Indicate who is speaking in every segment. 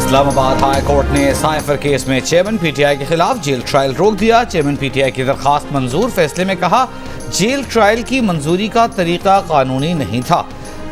Speaker 1: Islamabad high court ने cipher case में chairman PTI के खिलाफ जेल ट्रायल रोक दिया। चेयरमैन पीटीआई की दरखास्त मंजूर। फैसले में कहा, जेल ट्रायल की मंजूरी का तरीका कानूनी नहीं था।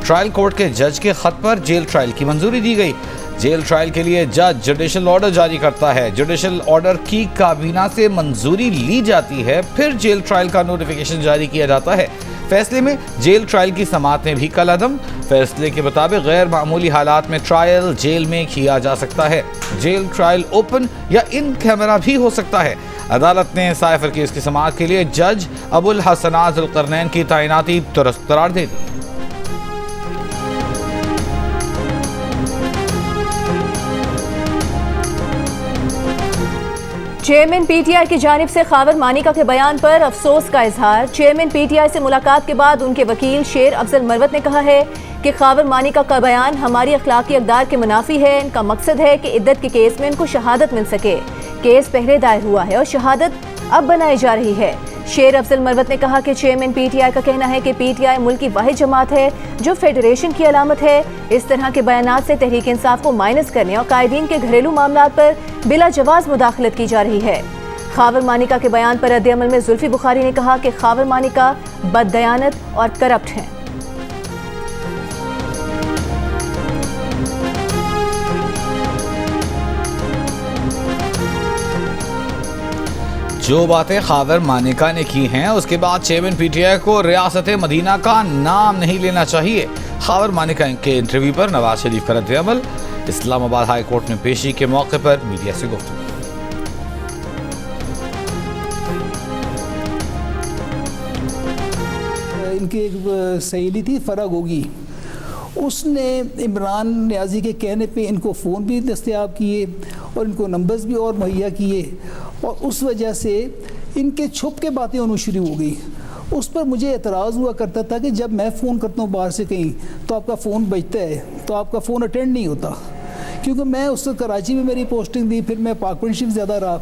Speaker 1: ट्रायल कोर्ट के जज के खत पर जेल ट्रायल की मंजूरी दी गई। जेल ट्रायल के लिए जज जुडिशल ऑर्डर जारी करता है। जुडिशल ऑर्डर की काबीना से मंजूरी ली जाती है, फिर जेल ट्रायल का नोटिफिकेशन जारी किया जाता है। फैसले में जेल ट्रायल की समात में भी कल अदम। फैसले के मुताबिक गैर मामूली हालात में ट्रायल जेल में किया जा सकता है। जेल ट्रायल ओपन या इन कैमरा भी हो सकता है। अदालत ने साइफर केस की समात के लिए जज अबुल हसनात जुल्करनैन की तैनाती दुरुस्त करार दे दी।
Speaker 2: चेयरमैन पीटीआई की जानिब से खावर मानिका के बयान पर अफसोस का इजहार। चेयरमैन पीटीआई से मुलाकात के बाद उनके वकील शेर अफजल मरवत ने कहा है कि खावर मानिका का बयान हमारी अखलाकी अक़दार के मुनाफी है। इनका मकसद है कि इद्दत के केस में इनको शहादत मिल सके। केस पहले दायर हुआ है और शहादत अब बनाई जा रही है। शेर अफजल मरवत ने कहा कि चेयरमैन पीटीआई का कहना है कि पीटीआई मुल्क की वाहिद जमात है जो फेडरेशन की अलामत है। इस तरह के बयानात से तहरीक इंसाफ को माइनस करने और कायदीन के घरेलू मामलात पर बिला जवाज मुदाखलत की जा रही है। खावर मानिका के बयान पर रद्द-ए-अमल में जुल्फी बुखारी ने कहा कि खावर मानिका बददयानत और करप्ट हैं।
Speaker 1: जो बातें खावर मानिका ने की हैं, उसके बाद चेयरमैन पीटीआई को रियासत मदीना का नाम नहीं लेना चाहिए। खावर मानिका के इंटरव्यू पर नवाज शरीफ का रद्द-ए-अमल। इस्लामाबाद हाई कोर्ट में पेशी के मौके पर मीडिया से गुफ्तगू।
Speaker 3: इनकी एक सहेली थी फराग होगी, उसने इमरान न्याजी के कहने पे इनको फ़ोन भी दस्तयाब किए और इनको नंबर्स भी और मुहैया किए, और उस वजह से इनके छुप के बातें होनी शुरू हो गई। उस पर मुझे एतराज़ हुआ करता था कि जब मैं फ़ोन करता हूँ बाहर से कहीं तो आपका फ़ोन बजता है, तो आपका फ़ोन अटेंड नहीं होता, क्योंकि मैं उससे कराची में मेरी पोस्टिंग दी, फिर मैं पाकपनशिप ज़्यादा रहा,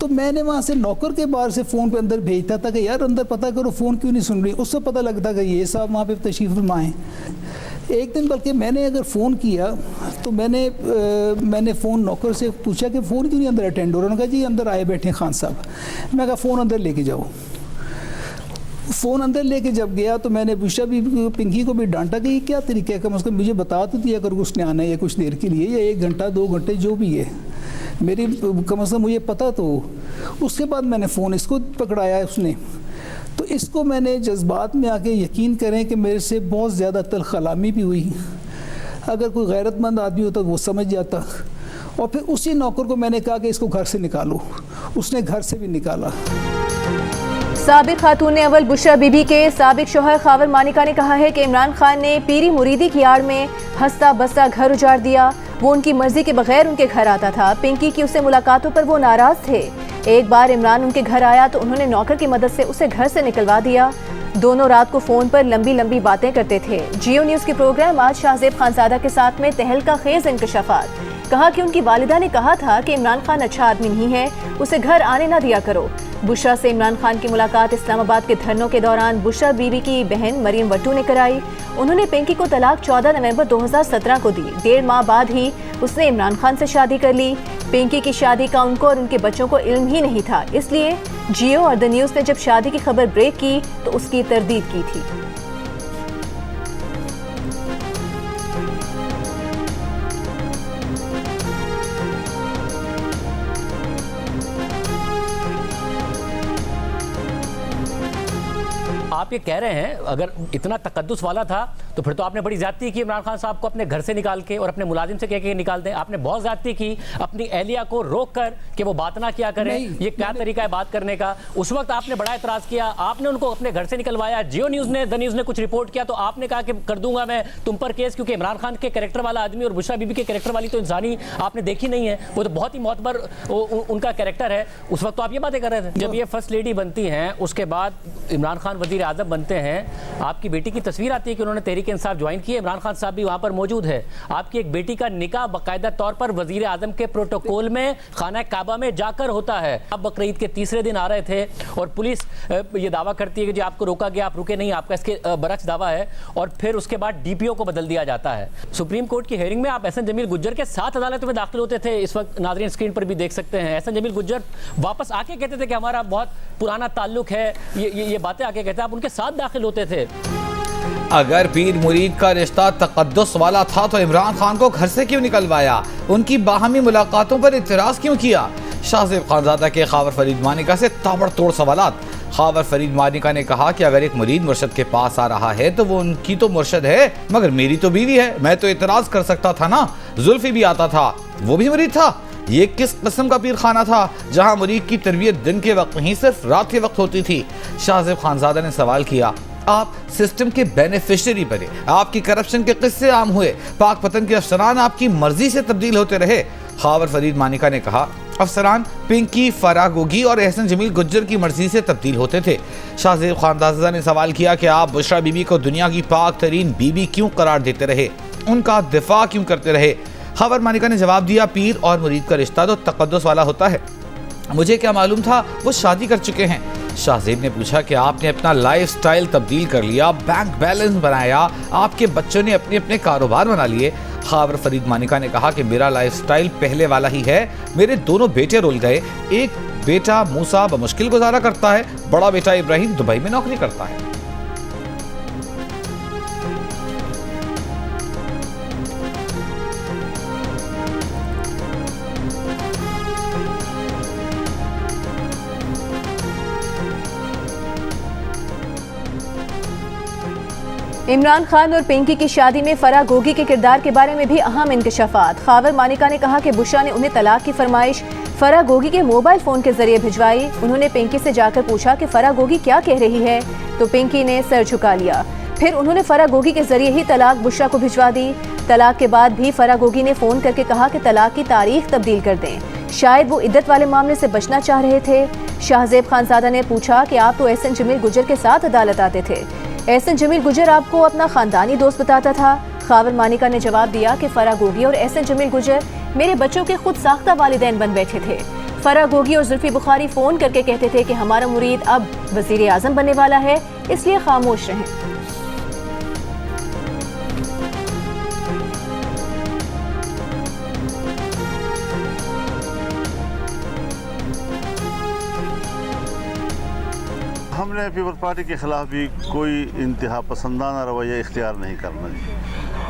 Speaker 3: तो मैंने वहाँ से नौकर के बाहर से फ़ोन पे अंदर भेजता था कि यार अंदर पता करो फ़ोन क्यों नहीं सुन रही। उससे पता लगता कि ये साहब वहाँ पे तशरीफ़ फरमाएँ। एक दिन बल्कि मैंने अगर फ़ोन किया तो मैंने फ़ोन नौकर से पूछा कि फ़ोन क्यों नहीं अंदर अटेंड हो रहा। उन्होंने कहा जी अंदर आए बैठे खान साहब। मैं कहा फ़ोन अंदर लेके जाओ। फ़ोन अंदर लेके जब गया तो मैंने बुशा भी पिंकी को भी डांटा कि क्या तरीका है, कम से कम मुझे बता तो दिया करो उसने आना है या कुछ देर के लिए या 1 घंटा 2 घंटे जो भी है, मेरी कम से कम मुझे पता तो। उसके बाद मैंने फ़ोन इसको पकड़ाया उसने, तो इसको मैंने जज्बात में आके यकीन करें कि मेरे से बहुत ज़्यादा तलखलामी भी हुई। अगर कोई गैरतमंद आदमी होता तो वो समझ जाता। और फिर उसी नौकर को मैंने कहा कि इसको घर से निकालो, उसने घर से भी निकाला।
Speaker 2: साबिक खातून अव्वल बुशरा बीबी के साबिक शौहर खावर मानिका ने कहा है कि इमरान खान ने पीरी मुरीदी की आड़ में हंसता बसता घर उजाड़ दिया। वो उनकी मर्जी के बगैर उनके घर आता था। पिंकी की उससे मुलाकातों पर वो नाराज थे। एक बार इमरान उनके घर आया तो उन्होंने नौकर की मदद से उसे घर से निकलवा दिया। दोनों रात को फ़ोन पर लंबी लंबी बातें करते थे। जियो न्यूज़ के प्रोग्राम आज शाहजेब खानजादा के साथ में तहलका खेज इंकशाफात। कहा कि उनकी वालिदा ने कहा था कि इमरान खान अच्छा आदमी नहीं है, उसे घर आने ना दिया करो। बुशरा से इमरान खान की मुलाकात इस्लामाबाद के धरनों के दौरान बुशरा बीबी की बहन मरियम वट्टू ने कराई। उन्होंने पिंकी को तलाक 14 नवंबर 2017 को दी। 1.5 माह बाद ही उसने इमरान खान से शादी कर ली। पिंकी की शादी का उनको और उनके बच्चों को इल्म ही नहीं था, इसलिए जियो और द न्यूज़ ने जब शादी की खबर ब्रेक की तो उसकी तरदीद की थी।
Speaker 4: आप ये कह रहे हैं अगर इतना तकद्दुस वाला था तो फिर तो आपने बड़ी ज्यादती की इमरान खान साहब को अपने घर से निकाल के और अपने मुलाजिम से कह के निकाल दें। आपने बहुत ज्यादती की अपनी एहलिया को रोक कर कि वो बात ना किया करें। ये क्या तरीका है बात करने का? उस वक्त आपने बड़ा एतराज किया, आपने उनको अपने घर से निकलवाया। जियो न्यूज़ ने द न्यूज़ ने कुछ रिपोर्ट किया तो आपने कहा कि कर दूंगा मैं तुम पर केस, क्योंकि इमरान खान के कैरेक्टर वाला आदमी और बुशरा बीबी के कैरेक्टर वाली तो इंसानी आपने देखी नहीं है। वो तो बहुत ही मोतबर उनका कैरेक्टर है। उस वक्त तो आप ये बातें कर रहे थे। जब ये फर्स्ट लेडी बनती हैं उसके बाद इमरान खान वजीर आज़म बनते हैं, आपकी बेटी की तस्वीर आती है कि उन्होंने तहरीक तहरीक इंसाफ ज्वाइन की है, इमरान खान साहब भी वहाँ पर मौजूद है। आपकी एक बेटी का निकाह बाकायदा तौर पर वजीर आजम के प्रोटोकॉल में खाना काबा में जाकर होता है। आप बकरीद के तीसरे दिन आ रहे थे और पुलिस ये दावा करती है कि जो आपको रोका गया आप रुके नहीं, आपका इसके बरक्स दावा है, और फिर उसके बाद DPO को बदल दिया जाता है। सुप्रीम कोर्ट की हेयरिंग में आप एहसन जमील गुज्जर के साथ अदालत में दाखिल होते थे, इस वक्त नाज़रीन स्क्रीन पर भी देख सकते हैं। एहसन जमील गुज्जर वापस आके कहते थे कि हमारा बहुत पुराना ताल्लुक है, ये बातें आके कहते हैं, आप उनके साथ दाखिल होते थे।
Speaker 1: अगर पीर मुरीद का रिश्ता तकद्दुस वाला था तो इमरान खान को घर से क्यों निकलवाया? उनकी बाहमी मुलाकातों पर इतराज़ क्यों किया? शाहज़ेब खानज़ादा के खावर फरीद मानिका से ताबड़तोड़ सवालात। खावर फरीद मानिका ने कहा कि अगर एक मुरीद मुर्शद के पास आ रहा है तो वो उनकी तो मुर्शद है, मगर मेरी तो बीवी है, मैं तो इतराज़ कर सकता था ना। जुल्फी भी आता था, वो भी मुरीद था। ये किस किस्म का पीर खाना था जहां मुरीद की तरबियत दिन के वक्त नहीं सिर्फ रात के वक्त होती थी? शाहज़ेब खानज़ादा ने सवाल किया, आप सिस्टम के बेनिफिशियरी बने, आपकी करप्शन के किस्से आम हुए, पाक पतन के अफसरान आपकी मर्जी से तब्दील होते रहे। खावर फरीद मानिका ने कहा, अफसरान पिंकी, फराह गोगी और एहसन जमील गुज्जर की मर्जी से तब्दील होते थे। शाहज़ेब खानज़ादा ने सवाल किया कि आप बुशरा बीबी को दुनिया की पाक तरीन बीबी क्यों करार देते रहे, उनका दिफा क्यों करते रहे? खावर मानिका ने जवाब दिया, पीर और मुरीद का रिश्ता तो तकद्दुस वाला होता है, मुझे क्या मालूम था वो शादी कर चुके हैं। शाहज़ेब ने पूछा कि आपने अपना लाइफ स्टाइल तब्दील कर लिया, बैंक बैलेंस बनाया, आपके बच्चों ने अपने अपने कारोबार बना लिए। खावर फरीद मानिका ने कहा कि मेरा लाइफ स्टाइल पहले वाला ही है, मेरे दोनों बेटे रुल गए, एक बेटा मूसा बमुश्किल गुजारा करता है, बड़ा बेटा इब्राहिम दुबई में नौकरी करता है।
Speaker 2: इमरान खान और पिंकी की शादी में फराह गोगी के किरदार के बारे में भी अहम इंकशाफात। खावर मानिका ने कहा कि बुशरा ने उन्हें तलाक की फरमाइश फराह गोगी के मोबाइल फ़ोन के जरिए भिजवाई। उन्होंने पिंकी से जाकर पूछा कि फराह गोगी क्या कह रही है, तो पिंकी ने सर झुका लिया। फिर उन्होंने फराह गोगी के जरिए ही तलाक बुशरा को भिजवा दी। तलाक के बाद भी फराह गोगी ने फ़ोन करके कहा कि तलाक की तारीख तब्दील कर दें, शायद वो इद्दत वाले मामले से बचना चाह रहे थे। शाहज़ेब खानज़ादा ने पूछा कि आप तो एहसन जमील गुज्जर के साथ अदालत आते थे, एहसन जमील गुज्जर आपको अपना खानदानी दोस्त बताता था। खावर मानिका ने जवाब दिया कि फराह गोगी और एहसन जमील गुज्जर मेरे बच्चों के खुद साख्ता वालिदैन बन बैठे थे। फराह गोगी और जुल्फी बुखारी फ़ोन करके कहते थे कि हमारा मुरीद अब वज़ीर आज़म बनने वाला है, इसलिए खामोश रहें।
Speaker 5: हमने पीपल्स पार्टी के ख़िलाफ़ भी कोई इंतहा पसंदाना रवैया इख्तियार नहीं करना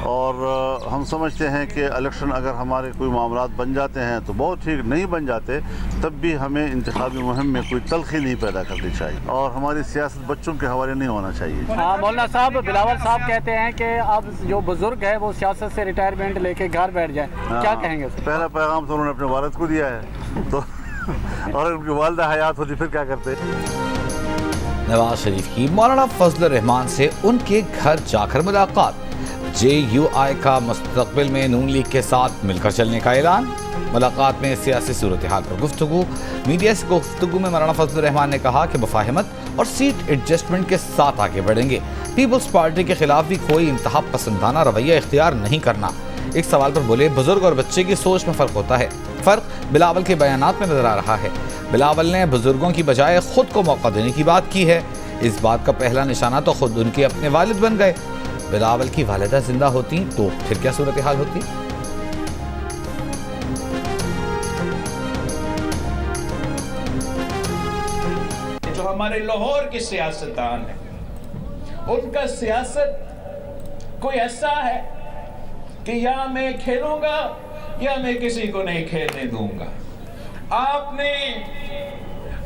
Speaker 5: और हम समझते हैं कि इलेक्शन अगर हमारे कोई मामलात बन जाते हैं तो बहुत ठीक, नहीं बन जाते तब भी हमें इंतखाबी मुहिम में कोई तलखी नहीं पैदा करनी चाहिए और हमारी सियासत बच्चों के हवाले नहीं होना चाहिए।
Speaker 6: हाँ, मौलाना साहब बिलावल साहब कहते हैं कि अब जो बुजुर्ग है वो सियासत से रिटायरमेंट लेके घर बैठ जाए, क्या कहेंगे?
Speaker 5: पहला पैगाम तो उन्होंने अपने वालिद को दिया है तो और उनकी वालिदा हयात होती फिर क्या करते।
Speaker 1: नवाज शरीफ की मौलाना फजल रहमान से उनके घर जाकर मुलाकात। JUI का मुस्तकबिल में नून लीग के साथ मिलकर चलने का ऐलान। मुलाकात में सियासी सूरत हाल पर गुफ्तगू। मीडिया से गुफ्तगू में मौलाना फजल रहमान ने कहा कि मुफाहिमत और सीट एडजस्टमेंट के साथ आगे बढ़ेंगे, पीपल्स पार्टी के खिलाफ भी कोई इंतहा पसंदाना रवैया इख्तियार नहीं करना। एक सवाल पर बोले, बुजुर्ग और बच्चे की सोच में फ़र्क होता है, फ़र्क बिलावल के बयानात में नजर आ रहा है। बिलावल ने बुजुर्गों की बजाय खुद को मौका देने की बात की है। इस बात का पहला निशाना तो खुद उनके अपने वालिद बन गए। बिलावल की वालिदा जिंदा होती तो फिर क्या सूरत हाल होती?
Speaker 7: जो हमारे लाहौर के सियासतदान है, उनका सियासत कोई ऐसा है कि या मैं खेलूंगा या मैं किसी को नहीं खेलने दूंगा। आपने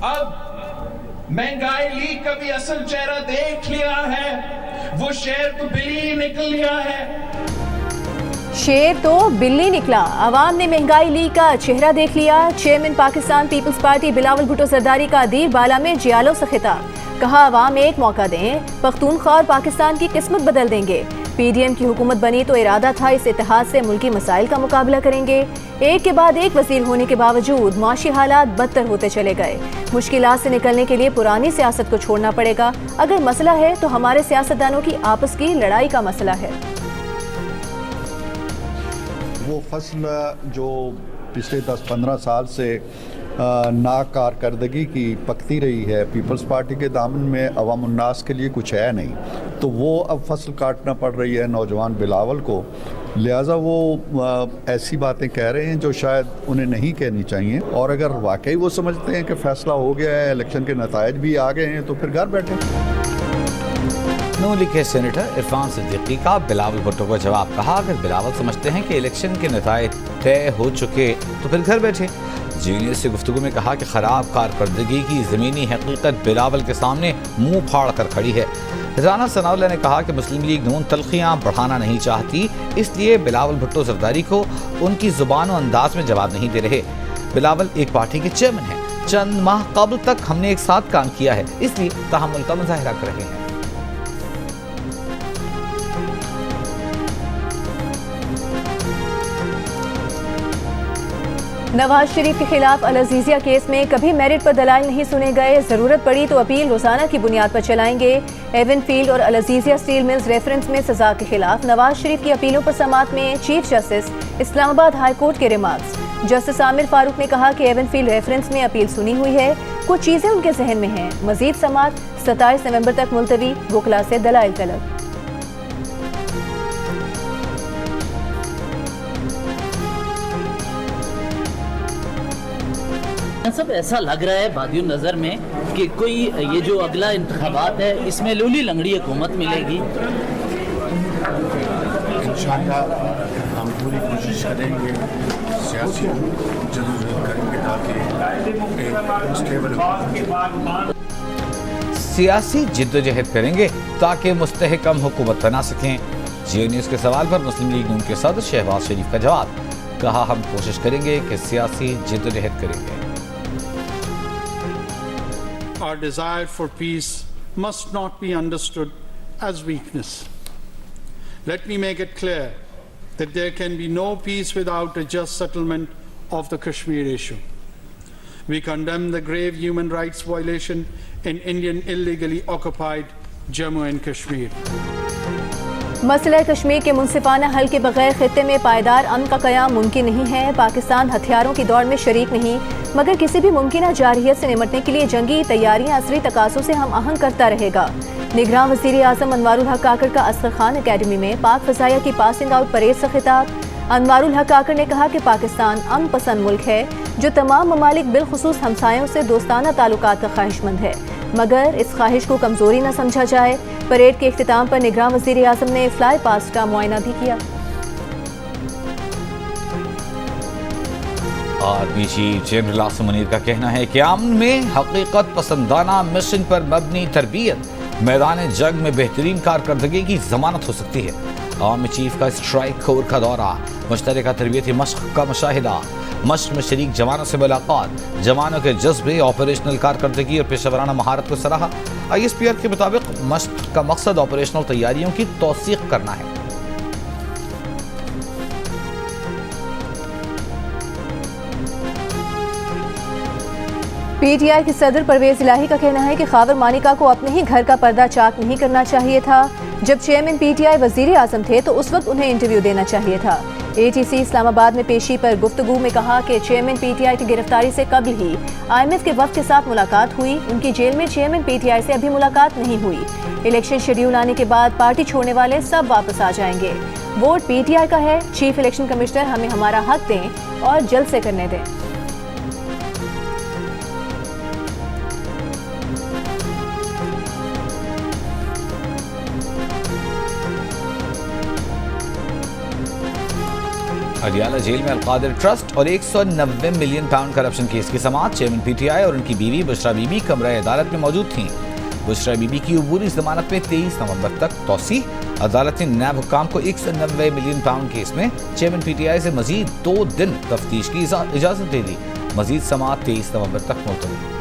Speaker 7: अब महंगाई लीग का भी असल चेहरा देख लिया है, वो शेर तो बिल्ली निकल लिया है।
Speaker 2: शेर तो बिल्ली निकला। अवाम ने महंगाई लीग का चेहरा देख लिया। Chairman Pakistan peoples party Bilawal Bhutto Zardari का दीर बाला में जियालो से खिताब। कहा, अवाम एक मौका दें, पख्तूनख्वा और पाकिस्तान की किस्मत बदल देंगे। पीडीएम की हुकूमत बनी तो इरादा था इस इत्तेहाद से मुल्की मसाइल का मुकाबला करेंगे। एक के बाद एक वज़ीर होने के बावजूद माशी हालात बदतर होते चले गए। मुश्किलात से निकलने के लिए पुरानी सियासत को छोड़ना पड़ेगा। अगर मसला है तो हमारे सियासतदानों की आपस की लड़ाई का मसला है।
Speaker 8: वो फसल जो पिछले 10-15 साल से नाकारदगी की पकती रही है, पीपल्स पार्टी के दामन में अवाम उन्नास के लिए कुछ है नहीं, तो वो अब फसल काटना पड़ रही है नौजवान बिलावल को। लिहाजा वो ऐसी बातें कह रहे हैं जो शायद उन्हें नहीं कहनी चाहिए, और अगर वाकई वो समझते हैं कि फ़ैसला हो गया है, इलेक्शन के नताइज भी आ गए हैं, तो फिर घर बैठे।
Speaker 1: नून लीग के सेनेटर इरफान सिद्दीकी का बिलावल भुट्टो को जवाब। कहा, अगर बिलावल समझते हैं कि इलेक्शन के नताइज तय हो चुके तो फिर घर बैठे। जीनियस से गुफ्तगू में कहा कि ख़राब कारकर्दगी की ज़मीनी हकीकत बिलावल के सामने मुंह फाड़ कर खड़ी है। राना सनाउल्लाह ने कहा कि मुस्लिम लीग नून तलखियाँ बढ़ाना नहीं चाहती, इसलिए बिलावल भुट्टो जरदारी को उनकी ज़ुबान और अंदाज में जवाब नहीं दे रहे। बिलावल एक पार्टी के चेयरमैन हैं। चंद माह कबल तक हमने एक साथ काम किया है, इसलिए तहम्मुल का मुजाहिरा कर रहे हैं।
Speaker 2: नवाज शरीफ के खिलाफ अल अजीजिया केस में कभी मेरिट पर दलाइल नहीं सुने गए। जरूरत पड़ी तो अपील रोजाना की बुनियाद पर चलाएंगे। एवनफील्ड और अल अजीजिया स्टील मिल्स रेफरेंस में सजा के खिलाफ नवाज शरीफ की अपीलों पर समाअत में chief justice Islamabad high court के रिमार्क्स। जस्टिस आमिर फारूक ने कहा कि एवनफील्ड रेफरेंस में अपील सुनी हुई है, कुछ चीजें उनके जहन में हैं। मजीद समाअत 27 नवंबर तक मुलतवी, वकला से दलाइल तलब।
Speaker 9: सब ऐसा लग रहा है बादियों नज़र में कि कोई ये जो अगला इंतखाबात है इसमें लूली लंगड़ी हुकूमत मिलेगी।
Speaker 10: इंशाअल्लाह हम पूरी कोशिश करेंगे, सियासी जदोजहद करेंगे ताकि स्टेबल
Speaker 1: सियासी जिद्दोजहद करेंगे ताकि मुस्तहकम हुकूमत बना सकें। जियो न्यूज़ के सवाल पर मुस्लिम लीग नून के सदर शहबाज शरीफ का जवाब। कहा, हम कोशिश करेंगे कि सियासी जिद्दोजहद करेंगे।
Speaker 11: Our desire for peace must not be understood as weakness. Let me make it clear that there can be no peace without a just settlement of the Kashmir issue. We condemn the grave human rights violation in Indian illegally occupied Jammu and Kashmir.
Speaker 2: मसला कश्मीर के मुनसिफाना हल के बगैर खित्ते में पायदार अमन का क़याम मुमकिन नहीं है। पाकिस्तान हथियारों की दौड़ में शरीक नहीं, मगर किसी भी मुमकिन जारहियत से निमटने के लिए जंगी तैयारियां असरी तकाज़ों से हम आहंग करता रहेगा। निगरान वज़ीर आज़म अनवारुल हक काकड़ का असगर खान अकेडमी में पाक फ़ज़ाइया की पासिंग आउट परेड से खिताब। अनवारुल हक काकड़ ने कहा कि पाकिस्तान अमन पसंद मुल्क है जो तमाम ममालिक बिलखुसूस हमसायों से दोस्ताना ताल्लुकात का ख्वाहिशमंद है, मगर इस ख्वाहिश को कमज़ोरी न समझा जाए। परेड के इख्तिताम पर निगरान वज़ीर आज़म ने फ्लाई पास्ट का मुआयना भी किया।
Speaker 1: Army chief general Asim Munir का कहना है कि अमन में हकीकत पसंदाना मिशन पर मबनी तरबियत मैदान जंग में बेहतरीन कारकर्दगी की जमानत हो सकती है। आर्मी चीफ का स्ट्राइक कोर का दौरा, मुश्तरका तरबियती मश्क का मुशाहिदा, मश्क में शरीक जवानों से मुलाकात, जवानों के जज्बे, ऑपरेशनल कारकर्दगी और पेशेवराना महारत को सराहा। ISPR के मुताबिक मश्क का मकसद ऑपरेशनल तैयारियों की तौसीक करना है।
Speaker 2: PTI के सदर परवेज इलाही का कहना है कि खावर मानिका को अपने ही घर का पर्दा चाक नहीं करना चाहिए था। जब चेयरमैन PTI वजीर आजम थे तो उस वक्त उन्हें इंटरव्यू देना चाहिए था। ATC इस्लामाबाद में पेशी पर गुफ्तगू में कहा कि चेयरमैन PTI की गिरफ्तारी से कबल ही IMF के वक्त के साथ मुलाकात हुई। उनकी जेल में चेयरमैन PTI से अभी मुलाकात नहीं हुई। इलेक्शन शेड्यूल आने के बाद पार्टी छोड़ने वाले सब वापस आ जाएंगे। वोट PTI का है। चीफ इलेक्शन कमिश्नर हमें हमारा हक दें और जल्द से करने दें।
Speaker 1: अडियाला जेल में अलकादिर ट्रस्ट और 190 मिलियन पाउंड करप्शन केस की समाअत। चेयरमैन PTI और उनकी बीवी बुशरा बीबी कमरा अदालत में मौजूद थीं। बुशरा बीबी की अबूरी जमानत में 23 नवंबर तक तौसी। अदालत ने नायब हुक्काम को 190 मिलियन पाउंड केस में चेयरमैन PTI से मजीद 2 दिन तफ्तीश की इजाजत दे दी। मजीद समाअत 23 नवंबर तक मुलतवी।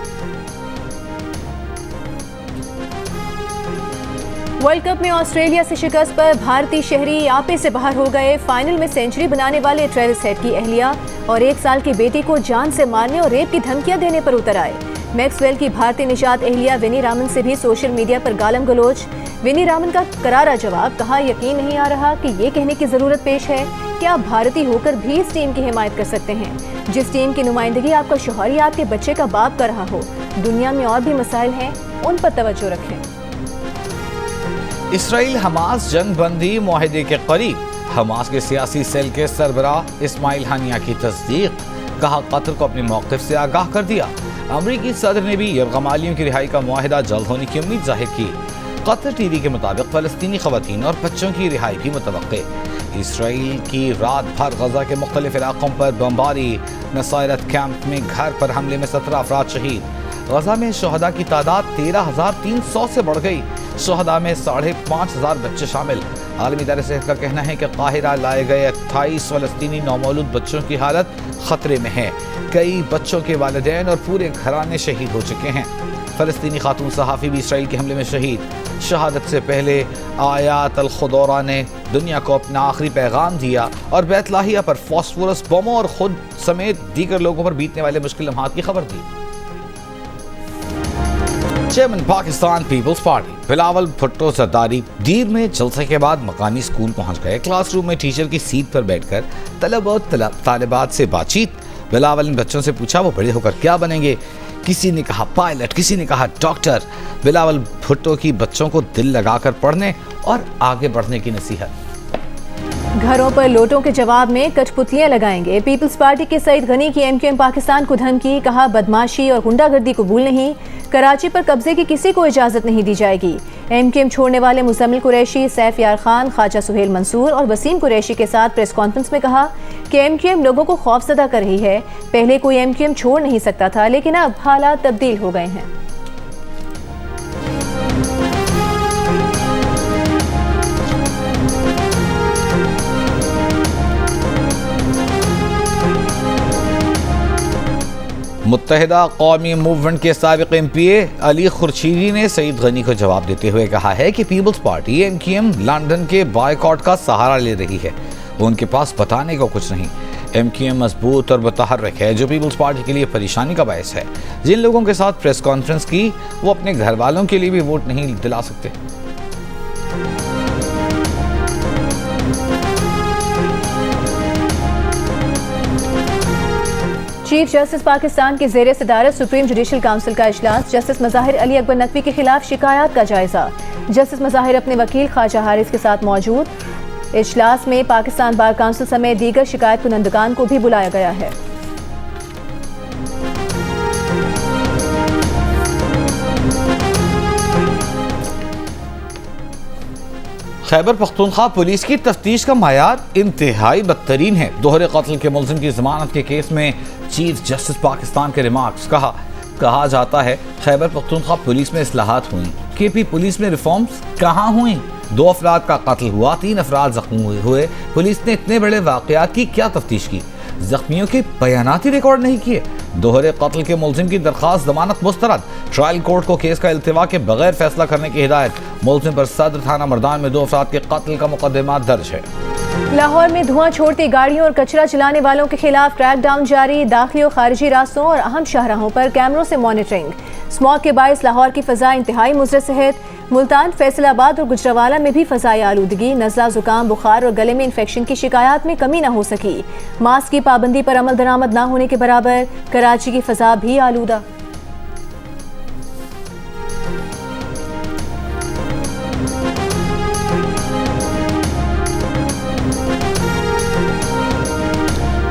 Speaker 2: वर्ल्ड कप में ऑस्ट्रेलिया से शिकस्त पर भारतीय शहरी आपे से बाहर हो गए। फाइनल में सेंचुरी बनाने वाले ट्रेविस हेड की अहलिया और 1 साल की बेटी को जान से मारने और रेप की धमकियां देने पर उतर आए। मैक्सवेल की भारतीय निषाद अहलिया विनी रामन से भी सोशल मीडिया पर गालम गलोच। विनी रामन का करारा जवाब, कहा यकीन नहीं आ रहा कि ये कहने की जरूरत पेश है कि आप भारतीय होकर भी इस टीम की हिमायत कर सकते हैं जिस टीम की नुमाइंदगी आपका शौहर या आपके बच्चे का बाप कर रहा हो। दुनिया में और भी मसाइल हैं, उन पर तवज्जो रखें।
Speaker 1: इसराइल हमास जंग बंदी मुआहदे के करीब। हमास के सियासी सेल के सरबराह इस्माइल हानिया की तस्दीक, कहा कतर को अपने मौक़िफ़ से आगाह कर दिया। अमरीकी सदर ने भी यरगमालियों की रिहाई का मुआहदा जल्द होने की उम्मीद जाहिर की। कतर टीवी के मुताबिक फ़लस्तीनी ख़वातीन और बच्चों की रिहाई भी मुतवक्के। इसराइल की रात भर गजा के मुख्तलिफ इलाकों पर बमबारी। नसायरत कैंप में घर पर हमले में 17 अफराद शहीद। गजा में शहदा की तादाद 13,300 से बढ़ गई। शहदा में 5,500 बच्चे शामिल। आलमी इदारे सेहत का कहना है कि काहिरा लाए गए 28 फ़लस्तीनी नौमौलूद बच्चों की हालत खतरे में है। कई बच्चों के वालिदैन और पूरे घराने शहीद हो चुके हैं। फ़लस्तीनी खातून सहाफ़ी भी इसराइल के हमले में शहीद। शहादत से पहले आयात अल खुदौरा ने दुनिया को अपना आखिरी पैगाम दिया और बैतलाहिया पर फॉस्फोरस बमों और खुद समेत दीगर लोगों पर बीतने वाले मुश्किल लम्हात की खबर दी। Chairman Pakistan peoples party Bilawal Bhutto Zardari Dir में जलसे के बाद मकामी स्कूल पहुंच गए। क्लासरूम में टीचर की सीट पर बैठकर तलब और तालिबात से बातचीत। बिलावल ने बच्चों से पूछा वो बड़े होकर क्या बनेंगे। किसी ने कहा पायलट, किसी ने कहा डॉक्टर। बिलावल भुट्टो की बच्चों को दिल लगाकर पढ़ने और आगे बढ़ने की नसीहत।
Speaker 2: घरों पर लोटों के जवाब में कठपुतलियां लगाएंगे। पीपल्स पार्टी के सईद गनी की एमक्यूएम पाकिस्तान को धमकी, कहा बदमाशी और गुंडागर्दी कबूल नहीं। कराची पर कब्जे की किसी को इजाजत नहीं दी जाएगी। एमक्यूएम छोड़ने वाले मुजम्मिल कुरैशी, सैफ यार खान, ख्वाजा सुहेल मंसूर और वसीम कुरैशी के साथ प्रेस कॉन्फ्रेंस में कहा कि एमक्यूएम लोगों को खौफजदा कर रही है। पहले कोई एमक्यूएम छोड़ नहीं सकता था, लेकिन अब हालात तब्दील हो गए हैं।
Speaker 1: मुत्तहिदा कौमी मूवमेंट के साबिक एमपीए अली खुर्शीदी ने सईद गनी को जवाब देते हुए कहा है कि पीपल्स पार्टी एमक्यूएम लंदन के बायकॉट का सहारा ले रही है। उनके पास बताने को कुछ नहीं। एमक्यूएम मजबूत और मुतहर्रिक है, जो पीपल्स पार्टी के लिए परेशानी का बायस है। जिन लोगों के साथ प्रेस कॉन्फ्रेंस की वो अपने घर वालों के लिए भी वोट नहीं दिला सकते।
Speaker 2: चीफ जस्टिस पाकिस्तान की ज़ेर सदारत सुप्रीम जुडिशल काउंसिल का इजलास। जस्टिस मज़ाहिर अली अकबर नकवी के खिलाफ शिकायत का जायजा। जस्टिस मज़ाहिर अपने वकील ख्वाजा हारिस के साथ मौजूद। इजलास में पाकिस्तान बार काउंसिल समेत दीगर शिकायत कुनंदगान को भी बुलाया गया है।
Speaker 1: खैबर पख्तूनख्वा पुलिस की तफ्तीश का मायार इंतहाई बदतरीन है। दोहरे कत्ल के मुलजिम की जमानत के केस में चीफ जस्टिस पाकिस्तान के रिमार्क्स। कहा जाता है खैबर पख्तूनख्वा पुलिस में इस्लाहात हुई, केपी पुलिस में रिफॉर्म्स कहाँ हुई। 2 अफराद का कत्ल हुआ, 3 अफराद जख्मी हुए। पुलिस ने इतने बड़े वाकयात की क्या तफ्तीश की? जख्मियों के बयानात ही रिकॉर्ड नहीं किए। दोहरे कत्ल के मुलजिम की दरखास्त जमानत मुस्तरद। ट्रायल कोर्ट को केस का इल्तिवा के बगैर फैसला करने की हिदायत। मुलजिम पर सदर थाना मर्दान में 2 अफराद के कत्ल का मुकदमा दर्ज है।
Speaker 2: लाहौर में धुआं छोड़ती गाड़ियों और कचरा चलाने वालों के खिलाफ क्रैकडाउन जारी। दाखिली और खारिजी रास्तों और अहम शाहराहों पर कैमरों से मॉनिटरिंग। स्मॉग के बायस लाहौर की फजा इंतहाई मुज़र सेहत। मुल्तान, फैसलाबाद और गुजरावाला में भी फजाई आलूदगी। नज़ला, जुकाम, बुखार और गले में इन्फेक्शन की शिकायत में कमी न हो सकी। मास्क की पाबंदी पर अमल दरामद न होने के बराबर। कराची की फजा भी आलूदा।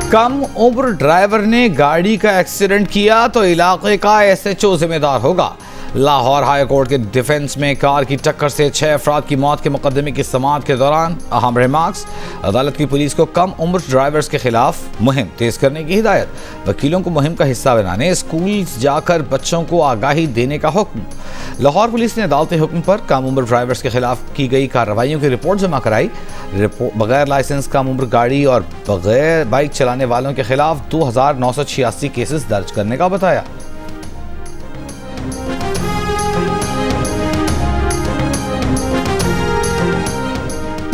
Speaker 1: कम उम्र ड्राइवर ने गाड़ी का एक्सीडेंट किया तो इलाके का एसएचओ जिम्मेदार होगा। लाहौर हाई कोर्ट के डिफेंस में कार की टक्कर से 6 अफराद की मौत के मुकदमे की समाअत के दौरान अहम रिमार्क्स। अदालत की पुलिस को कम उम्र ड्राइवर्स के खिलाफ मुहिम तेज करने की हिदायत। वकीलों को मुहिम का हिस्सा बनाने, स्कूल जाकर बच्चों को आगाही देने का हुक्म। लाहौर पुलिस ने अदालती हुक्म पर कम उम्र ड्राइवर्स के खिलाफ की गई कार्रवाइयों की रिपोर्ट जमा कराई। बगैर लाइसेंस कम उम्र गाड़ी और बगैर बाइक चलाने वालों के खिलाफ 2986 केसेस दर्ज करने का बताया।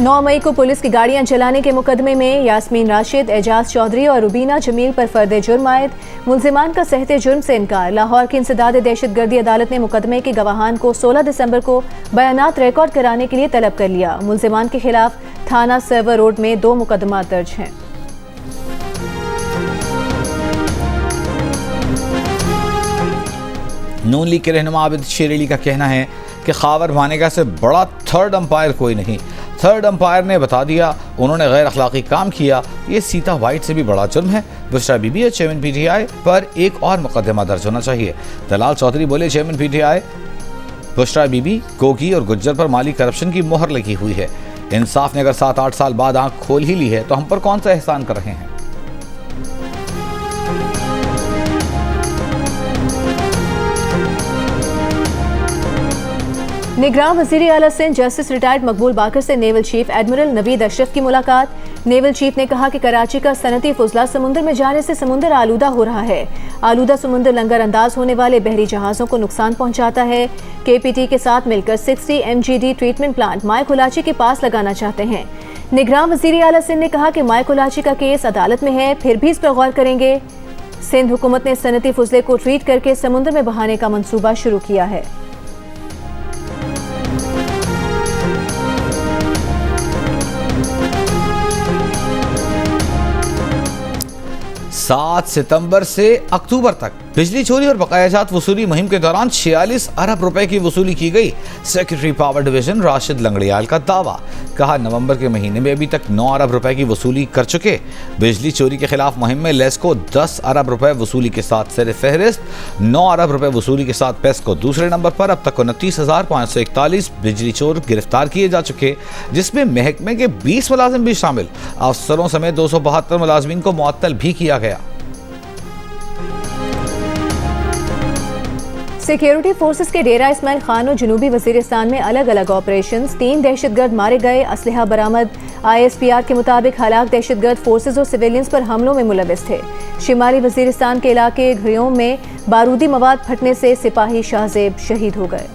Speaker 2: 9 मई को पुलिस की गाड़ियां जलाने के मुकदमे में यास्मीन राशिद, एजाज चौधरी और रुबीना जमील पर फर्द जुर्म आयद। मुल्जिमान का सहते जुर्म से इनकार। लाहौर की इंसदाद दहशतगर्दी अदालत ने मुकदमे के गवाहान को 16 दिसंबर को बयानात रिकॉर्ड कराने के लिए तलब कर लिया। मुल्जिमान के खिलाफ थाना सर्वर रोड में 2 मुकदमा दर्ज हैं।
Speaker 1: नून लीग के रहनुमा आबिद शेर अली का कहना है कि खावर मानेगा से बड़ा थर्ड अंपायर कोई नहीं। थर्ड अंपायर ने बता दिया उन्होंने गैर अखलाकी काम किया, ये सीता वाइट से भी बड़ा जुर्म है। बुशरा बीबी और चेयरमैन पीटीआई पर एक और मुकदमा दर्ज होना चाहिए। दलाल चौधरी बोले चेयरमैन पीटीआई बुशरा बीबी, गोगी और गुज्जर पर माली करप्शन की मोहर लगी हुई है। इंसाफ ने अगर 7-8 साल बाद आंख खोल ही ली है तो हम पर कौन सा एहसान कर रहे हैं।
Speaker 2: निगरान वज़ीर आला सिंध जस्टिस रिटायर्ड मकबूल बाकर से naval chief admiral Naveed Ashraf की मुलाकात। नेवल चीफ ने कहा कि कराची का सनती फुजला समुद्र में जाने से समुद्र आलूदा हो रहा है। आलूदा समुद्र लंगर अंदाज होने वाले बहरी जहाज़ों को नुकसान पहुंचाता है। KPT के साथ मिलकर 60 MGD ट्रीटमेंट प्लांट माय कुलाची के पास लगाना चाहते हैं। निगरान वज़ीर आला सिंध ने कहा कि माय कुलाची का केस अदालत में है, फिर भी इस पर गौर करेंगे। सिंध हुकूमत ने सनती फुजले को ट्रीट करके समुद्र में बहाने का मंसूबा शुरू किया है।
Speaker 1: 7 सितंबर से अक्टूबर तक बिजली चोरी और बकायाजात वसूली मुहिम के दौरान 46 अरब रुपए की वसूली की गई। Secretary power division Rashid Langrial का दावा। कहा नवंबर के महीने में अभी तक 9 अरब रुपए की वसूली कर चुके। बिजली चोरी के खिलाफ मुहिम में लेस्को 10 अरब रुपए वसूली के साथ सर फहरिस्त, 9 अरब रुपए वसूली के साथ पेस्को दूसरे नंबर पर। अब तक 29,541 बिजली चोर गिरफ्तार किए जा चुके, जिसमें महकमे के 20 मुलाजिम भी शामिल। अफसरों समेत 272 मुलाजिमीन को मुअत्तल भी किया गया।
Speaker 2: सिक्योरिटी फोर्सेस के डेरा इस्माइल खान और जनूबी वजीरिस्तान में अलग अलग ऑपरेशंस, 3 दहशतगर्द मारे गए, असलहा बरामद। ISPR के मुताबिक हलाक दहशतगर्द फोर्सेस और सिविलियंस पर हमलों में मुलविस थे। शिमाली वजीरिस्तान के इलाके घरियों में बारूदी मवाद फटने से सिपाही शाहजेब शहीद हो गए।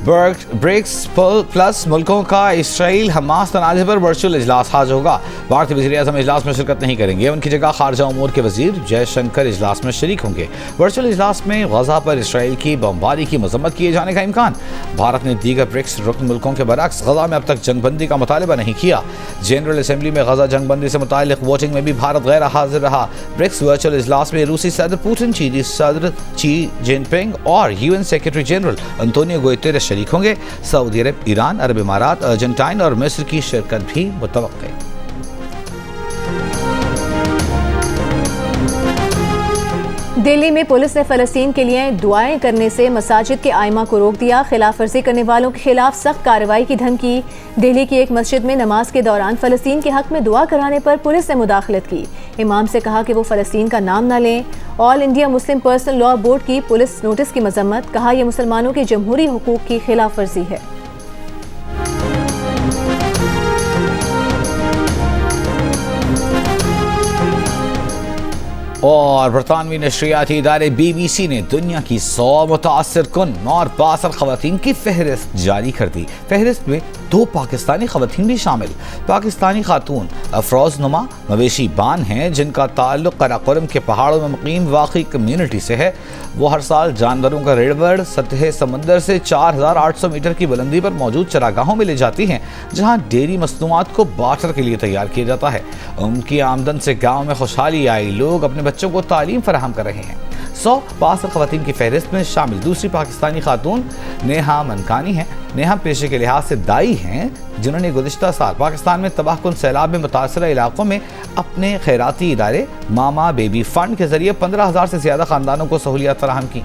Speaker 1: ब्रिक्स प्लस मुल्कों का इसराइल हमास तनाज़े पर वर्चुअल इजलास आज होगा। भारतीय वज़ीर-ए-आज़म इजलास में शिरकत नहीं करेंगे, उनकी जगह खारजा उमूर के वज़ीर जयशंकर इजलास में शरीक होंगे। वर्चुअल इजलास में गजा पर इसराइल की बमबारी की मजम्मत किए जाने का इम्कान। भारत ने दीगर ब्रिक्स रुकन मुल्कों के बरक्स गजा में अब तक जंगबंदी का मुतालबा नहीं किया। जनरल असम्बली में गजा जंगबंदी से मुताल्लिक वोटिंग में भी भारत गैर हाजिर रहा। ब्रिक्स वर्चुअल इजलास में रूसी सदर पुतिन, चीनी सदर शी जिनपिंग और UN secretary general Antonio Guterres शरीक होंगे। सऊदी अरब, ईरान, अरब इमारात, अर्जेंटाइन और मिस्र की शिरकत भी मुतवक्के।
Speaker 2: दिल्ली में पुलिस ने फलस्तीन के लिए दुआएं करने से मसाजिद के आइमा को रोक दिया। खिलाफ वर्जी करने वालों के खिलाफ सख्त कार्रवाई की धमकी। दिल्ली की एक मस्जिद में नमाज के दौरान फलस्तीन के हक में दुआ कराने पर पुलिस ने मुदाखलत की। इमाम से कहा कि वो फलस्तीन का नाम न लें। All India Muslim personal law board की पुलिस नोटिस की मजम्मत। कहा यह मुसलमानों के जमहूरी हुकूक की खिलाफ वर्जी है।
Speaker 1: और बरतानवी नशरियाती इदारे BBC ने दुनिया की 100 मुतासर कुन और बासर खवातीन की फहरिस्त जारी कर दी। फहरिस्त में 2 पाकिस्तानी खवातीन भी शामिल। पाकिस्तानी खातून अफरोज नुमा मवेशी बान हैं, जिनका ताल्लुक कराकोरम के पहाड़ों में मुकीम वाक़ई कम्यूनिटी से है। वो हर साल जानवरों का रेड़बड़ सतह समंदर से 4,800 मीटर की बुलंदी पर मौजूद चरागाहों में ले जाती हैं, जहाँ डेयरी मसनूआत को बाटर के लिए तैयार किया जाता है। उनकी आमदन से गाँव में खुशहाली आई, लोग अपने बच्चों को तालीम फराहम कर रहे हैं। 100 बासर खवातीन की फहरिस्त में शामिल दूसरी पाकिस्तानी खातून नेहा मनकानी हैं। नेहा पेशे के लिहाज से दाई हैं, जिन्होंने गुज़िश्ता साल पाकिस्तान में तबाहकुन सैलाब में मुतासरा इलाकों में अपने खैराती इदारे मामा बेबी फंड के जरिए 15,000 से ज़्यादा ख़ानदानों को सहूलियत फराहम की।